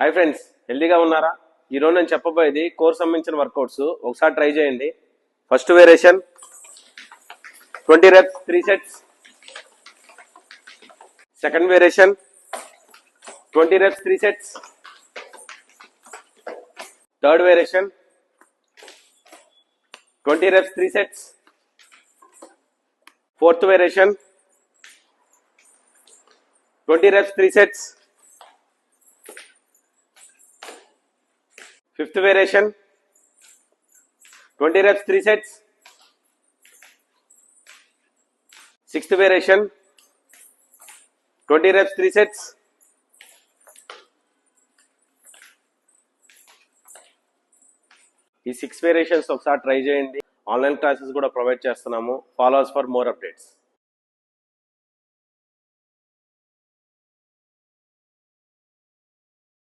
Hi friends, హెల్దీగా ఉన్నారా? ఈరోజు నేను చెప్పబోయేది కోర్ సంబంధించిన వర్కౌట్స్. ఒకసారి ట్రై చేయండి. First variation 20 reps 3 sets. Second variation 20 reps 3 sets. Third variation 20 reps 3 sets. Fourth variation 20 reps 3 sets. Fifth variation 20 reps 3 sets. Sixth variation 20 reps 3 sets. ఈ 6 variations ఒకసారి ట్రై చేయండి. ఆన్లైన్ క్లాసెస్ కూడా provide చేస్తున్నాము. Follow us for more updates.